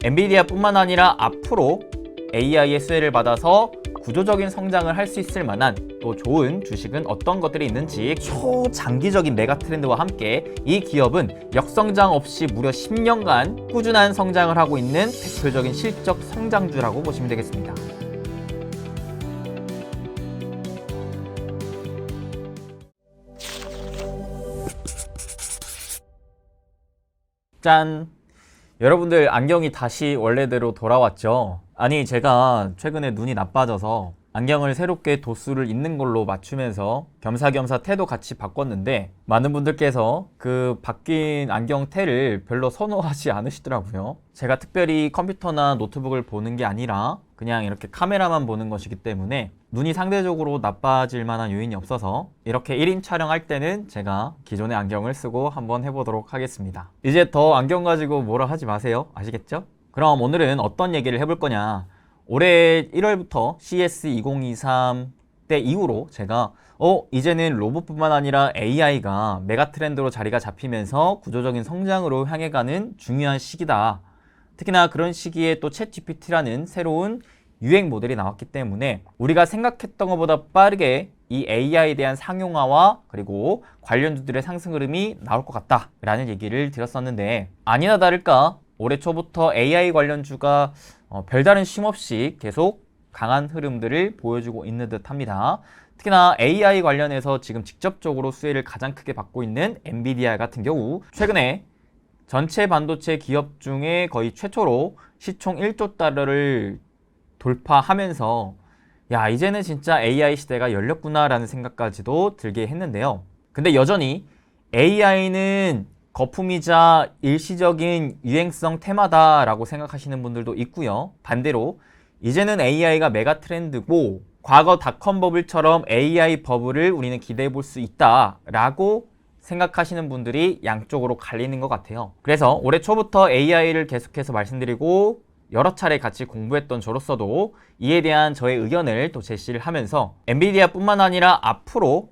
엔비디아뿐만 아니라 앞으로 AI의 수혜를 받아서 구조적인 성장을 할 수 있을 만한 또 좋은 주식은 어떤 것들이 있는지, 초장기적인 메가 트렌드와 함께 이 기업은 역성장 없이 무려 10년간 꾸준한 성장을 하고 있는 대표적인 실적 성장주라고 보시면 되겠습니다. 짠! 여러분들, 안경이 다시 원래대로 돌아왔죠? 아니, 제가 최근에 눈이 나빠져서 안경을 새롭게 도수를 있는 걸로 맞추면서 겸사겸사 태도 같이 바꿨는데, 많은 분들께서 그 바뀐 안경테를 별로 선호하지 않으시더라고요. 제가 특별히 컴퓨터나 노트북을 보는 게 아니라 그냥 이렇게 카메라만 보는 것이기 때문에 눈이 상대적으로 나빠질 만한 요인이 없어서 이렇게 1인 촬영할 때는 제가 기존의 안경을 쓰고 한번 해보도록 하겠습니다. 이제 더 안경 가지고 뭐라 하지 마세요. 아시겠죠? 그럼 오늘은 어떤 얘기를 해볼 거냐. 올해 1월부터 CS2023 때 이후로 제가 이제는 로봇뿐만 아니라 AI가 메가 트렌드로 자리가 잡히면서 구조적인 성장으로 향해 가는 중요한 시기다. 특히나 그런 시기에 또 챗GPT라는 새로운 유행 모델이 나왔기 때문에 우리가 생각했던 것보다 빠르게 이 AI에 대한 상용화와 그리고 관련주들의 상승 흐름이 나올 것 같다 라는 얘기를 드렸었는데, 아니나 다를까 올해 초부터 AI 관련주가 별다른 쉼 없이 계속 강한 흐름들을 보여주고 있는 듯 합니다. 특히나 AI 관련해서 지금 직접적으로 수혜를 가장 크게 받고 있는 엔비디아 같은 경우 최근에 전체 반도체 기업 중에 거의 최초로 시총 1조 달러를 돌파하면서 야, 이제는 진짜 AI 시대가 열렸구나 라는 생각까지도 들게 했는데요. 근데 여전히 AI는 거품이자 일시적인 유행성 테마다 라고 생각하시는 분들도 있고요. 반대로 이제는 AI가 메가 트렌드고 과거 닷컴 버블처럼 AI 버블을 우리는 기대해 볼 수 있다 라고 생각하시는 분들이 양쪽으로 갈리는 것 같아요. 그래서 올해 초부터 AI를 계속해서 말씀드리고 여러 차례 같이 공부했던 저로서도 이에 대한 저의 의견을 또 제시를 하면서 엔비디아뿐만 아니라 앞으로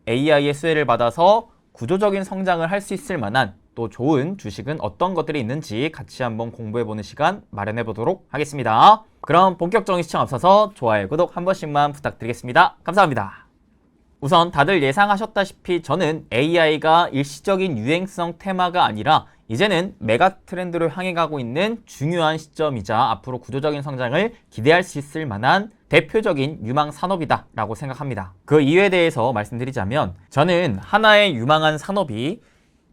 AI의 수혜를 받아서 구조적인 성장을 할 수 있을 만한 또 좋은 주식은 어떤 것들이 있는지 같이 한번 공부해보는 시간 마련해 보도록 하겠습니다. 그럼 본격적인 시청 앞서서 좋아요, 구독 한 번씩만 부탁드리겠습니다. 감사합니다. 우선 다들 예상하셨다시피 저는 AI가 일시적인 유행성 테마가 아니라 이제는 메가 트렌드로 향해 가고 있는 중요한 시점이자 앞으로 구조적인 성장을 기대할 수 있을 만한 대표적인 유망 산업이다 라고 생각합니다. 그 이유에 대해서 말씀드리자면, 저는 하나의 유망한 산업이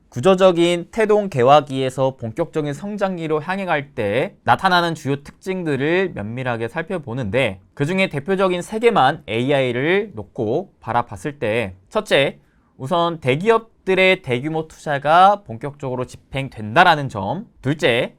구조적인 태동 개화기에서 본격적인 성장기로 향해 갈 때 나타나는 주요 특징들을 면밀하게 살펴보는데, 그 중에 대표적인 3개만 AI를 놓고 바라봤을 때, 첫째, 우선 대기업들의 대규모 투자가 본격적으로 집행된다라는 점. 둘째,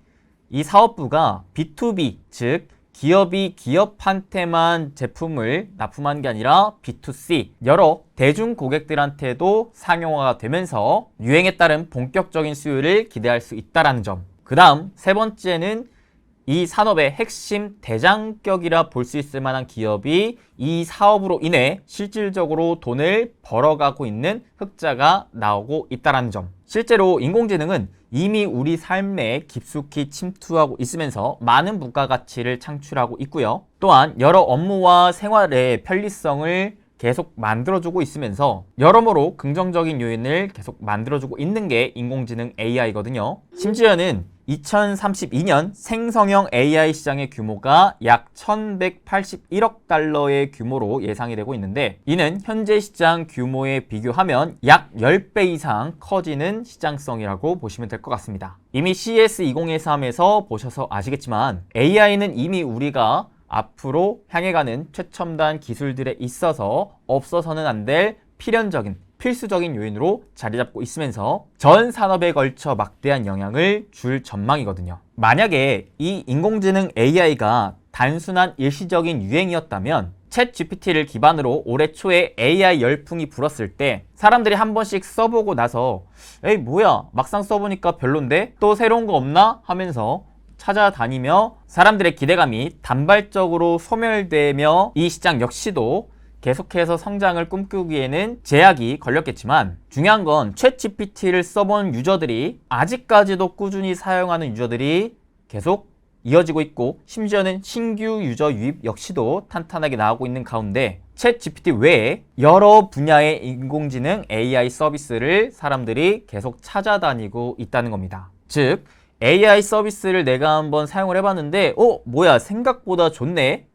이 사업부가 B2B, 즉 기업이 기업한테만 제품을 납품한 게 아니라 B2C, 여러 대중 고객들한테도 상용화가 되면서 유행에 따른 본격적인 수요를 기대할 수 있다는 점. 그 다음 세 번째는 이 산업의 핵심 대장격이라 볼 수 있을 만한 기업이 이 사업으로 인해 실질적으로 돈을 벌어가고 있는 흑자가 나오고 있다는 점. 실제로 인공지능은 이미 우리 삶에 깊숙이 침투하고 있으면서 많은 부가가치를 창출하고 있고요. 또한 여러 업무와 생활의 편리성을 계속 만들어주고 있으면서 여러모로 긍정적인 요인을 계속 만들어주고 있는 게 인공지능 AI거든요. 심지어는 2032년 생성형 AI 시장의 규모가 약 1181억 달러의 규모로 예상이 되고 있는데, 이는 현재 시장 규모에 비교하면 약 10배 이상 커지는 시장성이라고 보시면 될 것 같습니다. 이미 CS2023에서 보셔서 아시겠지만 AI는 이미 우리가 앞으로 향해 가는 최첨단 기술들에 있어서 없어서는 안 될 필수적인 요인으로 자리 잡고 있으면서 전 산업에 걸쳐 막대한 영향을 줄 전망이거든요. 만약에 이 인공지능 AI가 단순한 일시적인 유행이었다면 챗 GPT를 기반으로 올해 초에 AI 열풍이 불었을 때 사람들이 한 번씩 써보고 나서 에이 뭐야 막상 써보니까 별론데 또 새로운 거 없나 하면서 찾아다니며 사람들의 기대감이 단발적으로 소멸되며 이 시장 역시도 계속해서 성장을 꿈꾸기에는 제약이 걸렸겠지만, 중요한 건 챗GPT를 써본 유저들이 아직까지도 꾸준히 사용하는 유저들이 계속 이어지고 있고 심지어는 신규 유저 유입 역시도 탄탄하게 나오고 있는 가운데 챗 GPT 외에 여러 분야의 인공지능 AI 서비스를 사람들이 계속 찾아다니고 있다는 겁니다. 즉 AI 서비스를 내가 한번 사용을 해봤는데 뭐야 생각보다 좋네?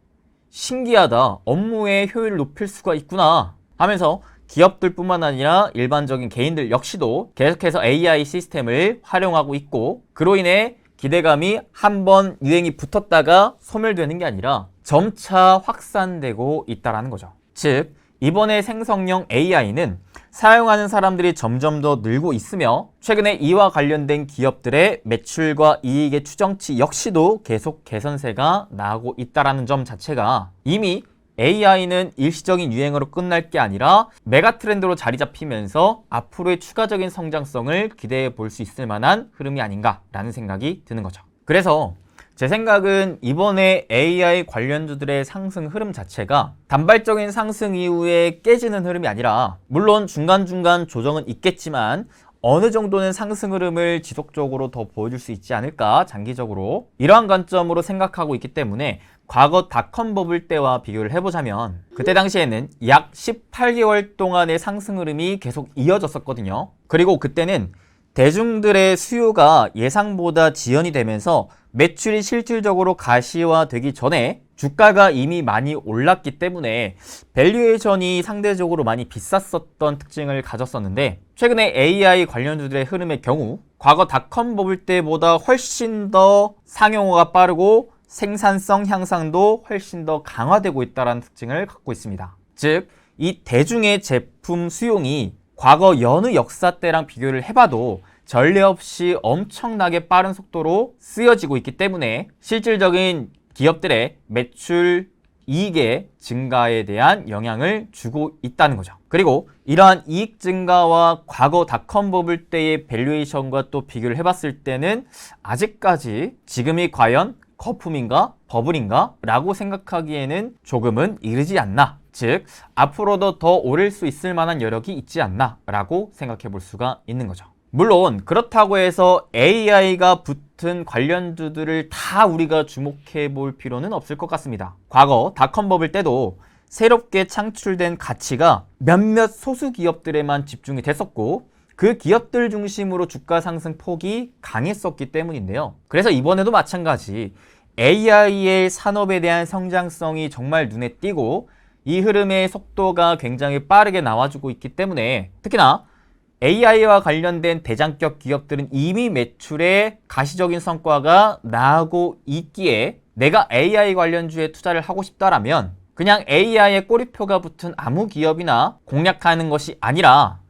신기하다. 업무의 효율을 높일 수가 있구나 하면서 기업들 뿐만 아니라 일반적인 개인들 역시도 계속해서 AI 시스템을 활용하고 있고 그로 인해 기대감이 한번 유행이 붙었다가 소멸되는 게 아니라 점차 확산되고 있다는 거죠. 즉 이번에 생성형 AI는 사용하는 사람들이 점점 더 늘고 있으며 최근에 이와 관련된 기업들의 매출과 이익의 추정치 역시도 계속 개선세가 나오고 있다는 점 자체가 이미 AI는 일시적인 유행으로 끝날 게 아니라 메가 트렌드로 자리 잡히면서 앞으로의 추가적인 성장성을 기대해 볼 수 있을 만한 흐름이 아닌가라는 생각이 드는 거죠. 그래서 제 생각은 이번에 AI 관련주들의 상승 흐름 자체가 단발적인 상승 이후에 깨지는 흐름이 아니라 물론 중간중간 조정은 있겠지만 어느 정도는 상승 흐름을 지속적으로 더 보여줄 수 있지 않을까 장기적으로 이러한 관점으로 생각하고 있기 때문에 과거 닷컴 버블 때와 비교를 해보자면 그때 당시에는 약 18개월 동안의 상승 흐름이 계속 이어졌었거든요. 그리고 그때는 대중들의 수요가 예상보다 지연이 되면서 매출이 실질적으로 가시화되기 전에 주가가 이미 많이 올랐기 때문에 밸류에이션이 상대적으로 많이 비쌌었던 특징을 가졌었는데 최근에 AI 관련주들의 흐름의 경우 과거 닷컴 버블 때보다 훨씬 더 상용화가 빠르고 생산성 향상도 훨씬 더 강화되고 있다는 특징을 갖고 있습니다. 즉, 이 대중의 제품 수용이 과거 여느 역사 때랑 비교를 해봐도 전례 없이 엄청나게 빠른 속도로 쓰여지고 있기 때문에 실질적인 기업들의 매출 이익의 증가에 대한 영향을 주고 있다는 거죠. 그리고 이러한 이익 증가와 과거 닷컴 버블 때의 밸류에이션과 또 비교를 해봤을 때는 아직까지 지금이 과연 거품인가 버블인가 라고 생각하기에는 조금은 이르지 않나, 즉 앞으로도 더 오를 수 있을 만한 여력이 있지 않나 라고 생각해 볼 수가 있는 거죠. 물론 그렇다고 해서 AI가 붙은 관련주들을 다 우리가 주목해 볼 필요는 없을 것 같습니다. 과거 닷컴 버블 때도 새롭게 창출된 가치가 몇몇 소수 기업들에만 집중이 됐었고 그 기업들 중심으로 주가 상승 폭이 강했었기 때문인데요. 그래서 이번에도 마찬가지 AI의 산업에 대한 성장성이 정말 눈에 띄고 이 흐름의 속도가 굉장히 빠르게 나와주고 있기 때문에 특히나 AI와 관련된 대장격 기업들은 이미 매출에 가시적인 성과가 나오고 있기에 내가 AI 관련주에 투자를 하고 싶다라면 그냥 AI의 꼬리표가 붙은 아무 기업이나 공략하는 것이 아니라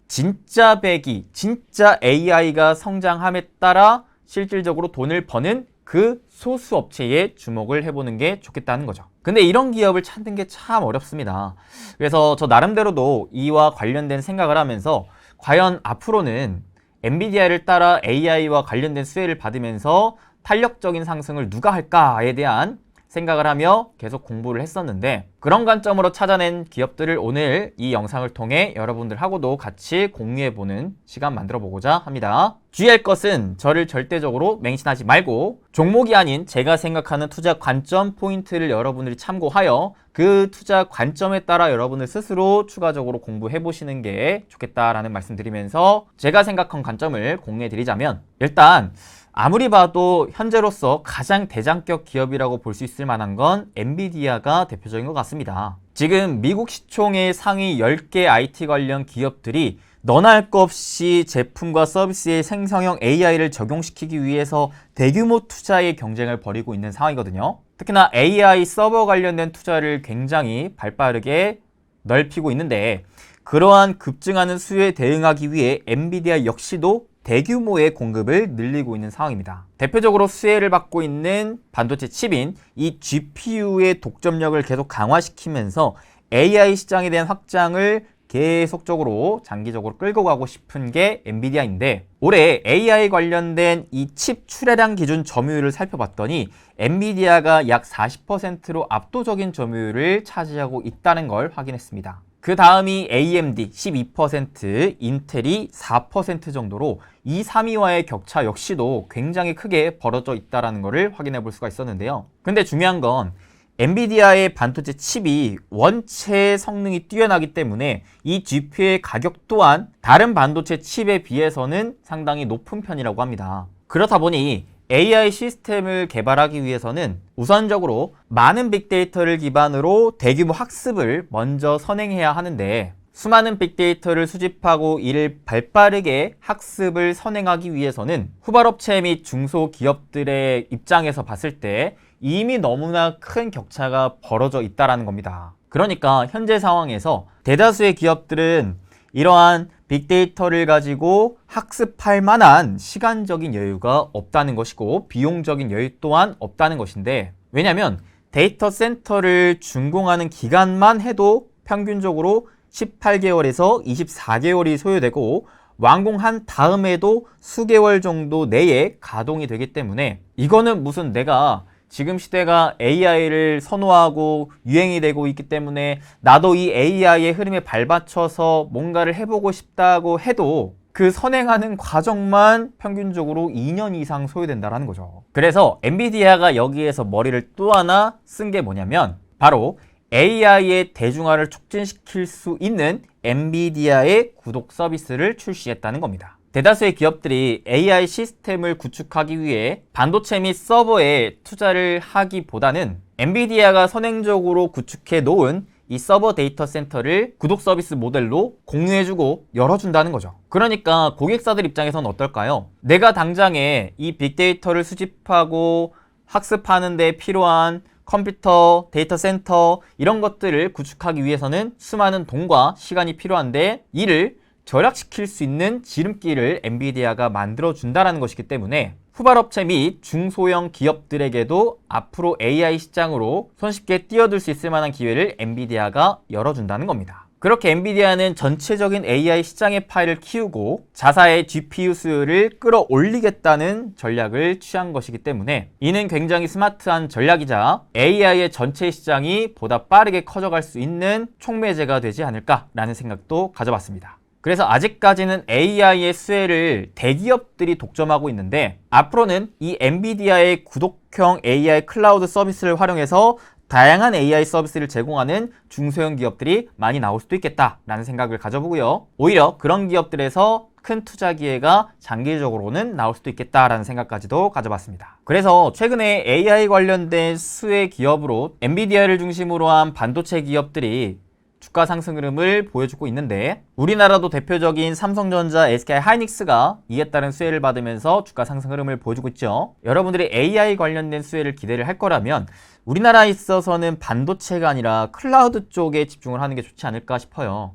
진짜 배기, 진짜 AI가 성장함에 따라 실질적으로 돈을 버는 그 소수 업체에 주목을 해보는 게 좋겠다는 거죠. 근데 이런 기업을 찾는 게 참 어렵습니다. 그래서 저 나름대로도 이와 관련된 생각을 하면서 과연 앞으로는 엔비디아를 따라 AI와 관련된 수혜를 받으면서 탄력적인 상승을 누가 할까에 대한 생각을 하며 계속 공부를 했었는데 그런 관점으로 찾아낸 기업들을 오늘 이 영상을 통해 여러분들하고도 같이 공유해보는 시간 만들어 보고자 합니다. 주의할 것은 저를 절대적으로 맹신하지 말고 종목이 아닌 제가 생각하는 투자 관점 포인트를 여러분들이 참고하여 그 투자 관점에 따라 여러분들 스스로 추가적으로 공부해 보시는 게 좋겠다라는 말씀 드리면서 제가 생각한 관점을 공유해 드리자면 일단 아무리 봐도 현재로서 가장 대장격 기업이라고 볼 수 있을 만한 건 엔비디아가 대표적인 것 같습니다. 지금 미국 시총의 상위 10개 IT 관련 기업들이 너나 할 것 없이 제품과 서비스의 생성형 AI를 적용시키기 위해서 대규모 투자의 경쟁을 벌이고 있는 상황이거든요. 특히나 AI 서버 관련된 투자를 굉장히 발빠르게 넓히고 있는데 그러한 급증하는 수요에 대응하기 위해 엔비디아 역시도 대규모의 공급을 늘리고 있는 상황입니다. 대표적으로 수혜를 받고 있는 반도체 칩인 이 GPU의 독점력을 계속 강화시키면서 AI 시장에 대한 확장을 계속적으로 장기적으로 끌고 가고 싶은 게 엔비디아인데 올해 AI 관련된 이 칩 출하량 기준 점유율을 살펴봤더니 엔비디아가 약 40%로 압도적인 점유율을 차지하고 있다는 걸 확인했습니다. 그 다음이 AMD 12%, 인텔이 4% 정도로 이 3위와의 격차 역시도 굉장히 크게 벌어져 있다는 것을 확인해 볼 수가 있었는데요. 근데 중요한 건 엔비디아의 반도체 칩이 원체 성능이 뛰어나기 때문에 이 GPU의 가격 또한 다른 반도체 칩에 비해서는 상당히 높은 편이라고 합니다. 그렇다 보니 AI 시스템을 개발하기 위해서는 우선적으로 많은 빅데이터를 기반으로 대규모 학습을 먼저 선행해야 하는데, 수많은 빅데이터를 수집하고 이를 발빠르게 학습을 선행하기 위해서는 후발업체 및 중소기업들의 입장에서 봤을 때 이미 너무나 큰 격차가 벌어져 있다는 겁니다. 그러니까 현재 상황에서 대다수의 기업들은 이러한 빅데이터를 가지고 학습할 만한 시간적인 여유가 없다는 것이고 비용적인 여유 또한 없다는 것인데, 왜냐하면 데이터 센터를 준공하는 기간만 해도 평균적으로 18개월에서 24개월이 소요되고 완공한 다음에도 수개월 정도 내에 가동이 되기 때문에, 이거는 무슨 내가 지금 시대가 AI를 선호하고 유행이 되고 있기 때문에 나도 이 AI의 흐름에 발맞춰서 뭔가를 해보고 싶다고 해도 그 선행하는 과정만 평균적으로 2년 이상 소요된다는 거죠. 그래서 엔비디아가 여기에서 머리를 또 하나 쓴 게 뭐냐면 바로 AI의 대중화를 촉진시킬 수 있는 엔비디아의 구독 서비스를 출시했다는 겁니다. 대다수의 기업들이 AI 시스템을 구축하기 위해 반도체 및 서버에 투자를 하기보다는 엔비디아가 선행적으로 구축해 놓은 이 서버 데이터 센터를 구독 서비스 모델로 공유해주고 열어준다는 거죠. 그러니까 고객사들 입장에서는 어떨까요? 내가 당장에 이 빅데이터를 수집하고 학습하는 데 필요한 컴퓨터, 데이터 센터 이런 것들을 구축하기 위해서는 수많은 돈과 시간이 필요한데 이를 절약시킬 수 있는 지름길을 엔비디아가 만들어준다는 것이기 때문에 후발업체 및 중소형 기업들에게도 앞으로 AI 시장으로 손쉽게 뛰어들 수 있을 만한 기회를 엔비디아가 열어준다는 겁니다. 그렇게 엔비디아는 전체적인 AI 시장의 파이를 키우고 자사의 GPU 수요를 끌어올리겠다는 전략을 취한 것이기 때문에 이는 굉장히 스마트한 전략이자 AI의 전체 시장이 보다 빠르게 커져갈 수 있는 촉매제가 되지 않을까라는 생각도 가져봤습니다. 그래서 아직까지는 AI의 수혜를 대기업들이 독점하고 있는데 앞으로는 이 엔비디아의 구독형 AI 클라우드 서비스를 활용해서 다양한 AI 서비스를 제공하는 중소형 기업들이 많이 나올 수도 있겠다라는 생각을 가져보고요. 오히려 그런 기업들에서 큰 투자 기회가 장기적으로는 나올 수도 있겠다라는 생각까지도 가져봤습니다. 그래서 최근에 AI 관련된 수혜 기업으로 엔비디아를 중심으로 한 반도체 기업들이 주가 상승 흐름을 보여주고 있는데 우리나라도 대표적인 삼성전자, SK하이닉스가 이에 따른 수혜를 받으면서 주가 상승 흐름을 보여주고 있죠. 여러분들이 AI 관련된 수혜를 기대를 할 거라면 우리나라에 있어서는 반도체가 아니라 클라우드 쪽에 집중을 하는 게 좋지 않을까 싶어요.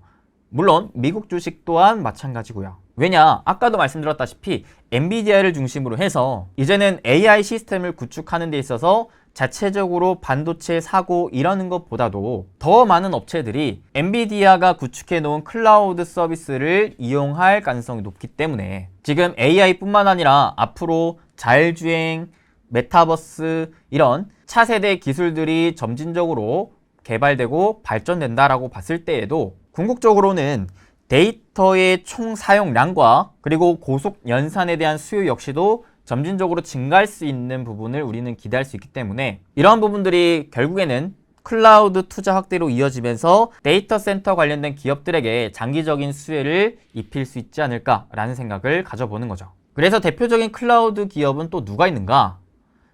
물론 미국 주식 또한 마찬가지고요. 왜냐? 아까도 말씀드렸다시피 엔비디아를 중심으로 해서 이제는 AI 시스템을 구축하는 데 있어서 자체적으로 반도체 사고 이러는 것보다도 더 많은 업체들이 엔비디아가 구축해 놓은 클라우드 서비스를 이용할 가능성이 높기 때문에 지금 AI뿐만 아니라 앞으로 자율주행, 메타버스 이런 차세대 기술들이 점진적으로 개발되고 발전된다라고 봤을 때에도 궁극적으로는 데이터의 총 사용량과 그리고 고속 연산에 대한 수요 역시도 점진적으로 증가할 수 있는 부분을 우리는 기대할 수 있기 때문에 이러한 부분들이 결국에는 클라우드 투자 확대로 이어지면서 데이터 센터 관련된 기업들에게 장기적인 수혜를 입힐 수 있지 않을까라는 생각을 가져보는 거죠. 그래서 대표적인 클라우드 기업은 또 누가 있는가?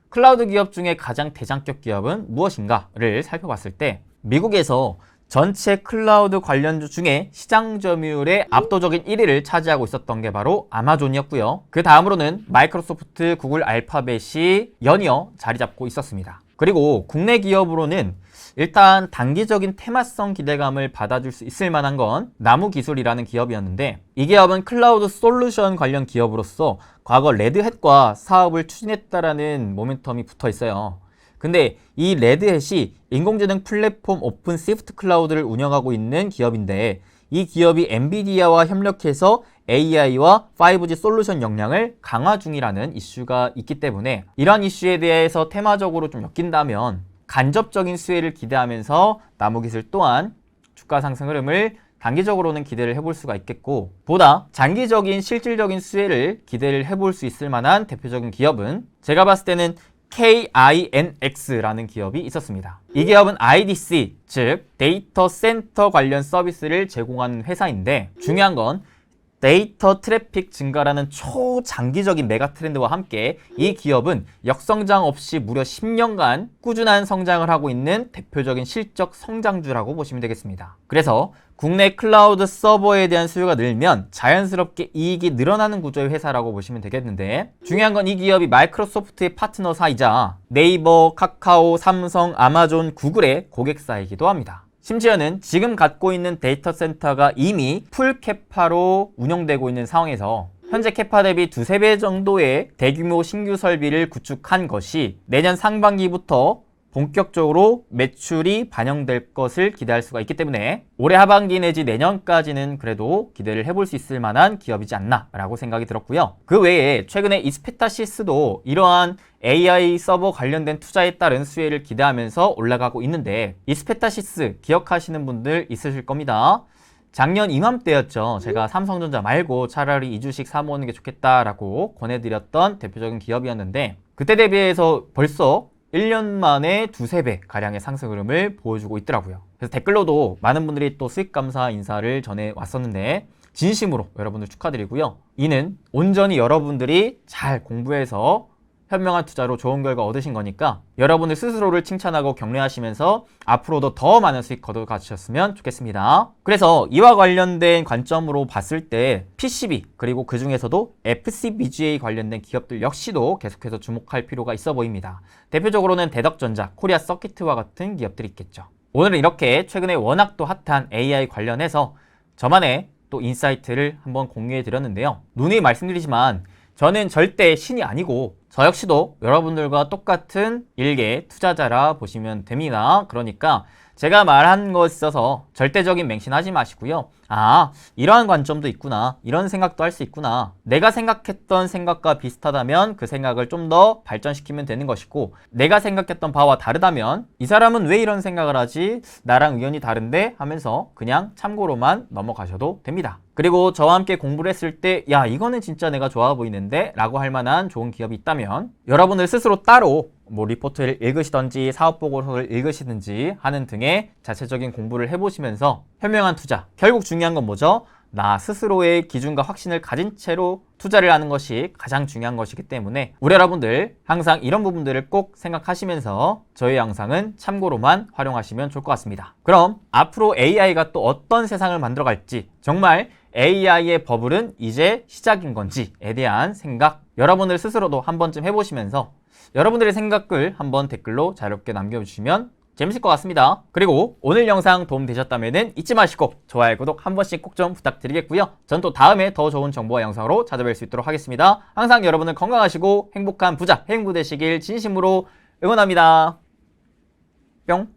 클라우드 기업 중에 가장 대장격 기업은 무엇인가를 살펴봤을 때 미국에서 전체 클라우드 관련주 중에 시장 점유율의 압도적인 1위를 차지하고 있었던 게 바로 아마존이었고요. 그 다음으로는 마이크로소프트, 구글, 알파벳이 연이어 자리 잡고 있었습니다. 그리고 국내 기업으로는 일단 단기적인 테마성 기대감을 받아줄 수 있을 만한 건 나무기술이라는 기업이었는데 이 기업은 클라우드 솔루션 관련 기업으로서 과거 레드햇과 사업을 추진했다라는 모멘텀이 붙어 있어요. 근데 이 레드햇이 인공지능 플랫폼 오픈 시프트 클라우드를 운영하고 있는 기업인데 이 기업이 엔비디아와 협력해서 AI와 5G 솔루션 역량을 강화 중이라는 이슈가 있기 때문에 이러한 이슈에 대해서 테마적으로 좀 엮인다면 간접적인 수혜를 기대하면서 나무기술 또한 주가 상승 흐름을 단기적으로는 기대를 해볼 수가 있겠고, 보다 장기적인 실질적인 수혜를 기대를 해볼 수 있을 만한 대표적인 기업은 제가 봤을 때는 KINX라는 기업이 있었습니다. 이 기업은 IDC, 즉 데이터 센터 관련 서비스를 제공하는 회사인데, 중요한 건 데이터 트래픽 증가라는 초장기적인 메가 트렌드와 함께 이 기업은 역성장 없이 무려 10년간 꾸준한 성장을 하고 있는 대표적인 실적 성장주라고 보시면 되겠습니다. 그래서 국내 클라우드 서버에 대한 수요가 늘면 자연스럽게 이익이 늘어나는 구조의 회사라고 보시면 되겠는데, 중요한 건 이 기업이 마이크로소프트의 파트너사이자 네이버, 카카오, 삼성, 아마존, 구글의 고객사이기도 합니다. 심지어는 지금 갖고 있는 데이터 센터가 이미 풀 캐파로 운영되고 있는 상황에서 현재 캐파 대비 2~3배 정도의 대규모 신규 설비를 구축한 것이 내년 상반기부터 본격적으로 매출이 반영될 것을 기대할 수가 있기 때문에 올해 하반기 내지 내년까지는 그래도 기대를 해볼 수 있을 만한 기업이지 않나 라고 생각이 들었고요. 그 외에 최근에 이스페타시스도 이러한 AI 서버 관련된 투자에 따른 수혜를 기대하면서 올라가고 있는데, 이스페타시스 기억하시는 분들 있으실 겁니다. 작년 이맘때였죠. 제가 삼성전자 말고 차라리 2주씩 사모으는 게 좋겠다라고 권해드렸던 대표적인 기업이었는데, 그때 대비해서 벌써 1년 만에 2~3배 가량의 상승 흐름을 보여주고 있더라고요. 그래서 댓글로도 많은 분들이 또 수익 감사 인사를 전해 왔었는데, 진심으로 여러분들 축하드리고요. 이는 온전히 여러분들이 잘 공부해서 현명한 투자로 좋은 결과 얻으신 거니까 여러분들 스스로를 칭찬하고 격려하시면서 앞으로도 더 많은 수익 거둬가셨으면 좋겠습니다. 그래서 이와 관련된 관점으로 봤을 때 PCB, 그리고 그 중에서도 FCBGA 관련된 기업들 역시도 계속해서 주목할 필요가 있어 보입니다. 대표적으로는 대덕전자, 코리아 서킷과 같은 기업들이 있겠죠. 오늘은 이렇게 최근에 워낙 또 핫한 AI 관련해서 저만의 또 인사이트를 한번 공유해 드렸는데요. 누누이 말씀드리지만 저는 절대 신이 아니고 저 역시도 여러분들과 똑같은 일개 투자자라 보시면 됩니다. 그러니까 제가 말한 것에 있어서 절대적인 맹신하지 마시고요. 아, 이러한 관점도 있구나, 이런 생각도 할 수 있구나, 내가 생각했던 생각과 비슷하다면 그 생각을 좀 더 발전시키면 되는 것이고, 내가 생각했던 바와 다르다면 이 사람은 왜 이런 생각을 하지? 나랑 의견이 다른데? 하면서 그냥 참고로만 넘어가셔도 됩니다. 그리고 저와 함께 공부를 했을 때 야, 이거는 진짜 내가 좋아 보이는데? 라고 할 만한 좋은 기업이 있다면 여러분들 스스로 따로 리포트를 읽으시던지 사업보고서를 읽으시든지 하는 등의 자체적인 공부를 해보시면서 현명한 투자, 결국 중요한 건 뭐죠? 나 스스로의 기준과 확신을 가진 채로 투자를 하는 것이 가장 중요한 것이기 때문에 우리 여러분들 항상 이런 부분들을 꼭 생각하시면서 저희 영상은 참고로만 활용하시면 좋을 것 같습니다. 그럼 앞으로 AI가 또 어떤 세상을 만들어갈지, 정말 AI의 버블은 이제 시작인 건지에 대한 생각 여러분들 스스로도 한 번쯤 해보시면서 여러분들의 생각을 한번 댓글로 자유롭게 남겨주시면 재밌을 것 같습니다. 그리고 오늘 영상 도움되셨다면 잊지 마시고 좋아요, 구독 한 번씩 꼭 좀 부탁드리겠고요. 전 또 다음에 더 좋은 정보와 영상으로 찾아뵐 수 있도록 하겠습니다. 항상 여러분들 건강하시고 행복한 부자, 행부 되시길 진심으로 응원합니다. 뿅.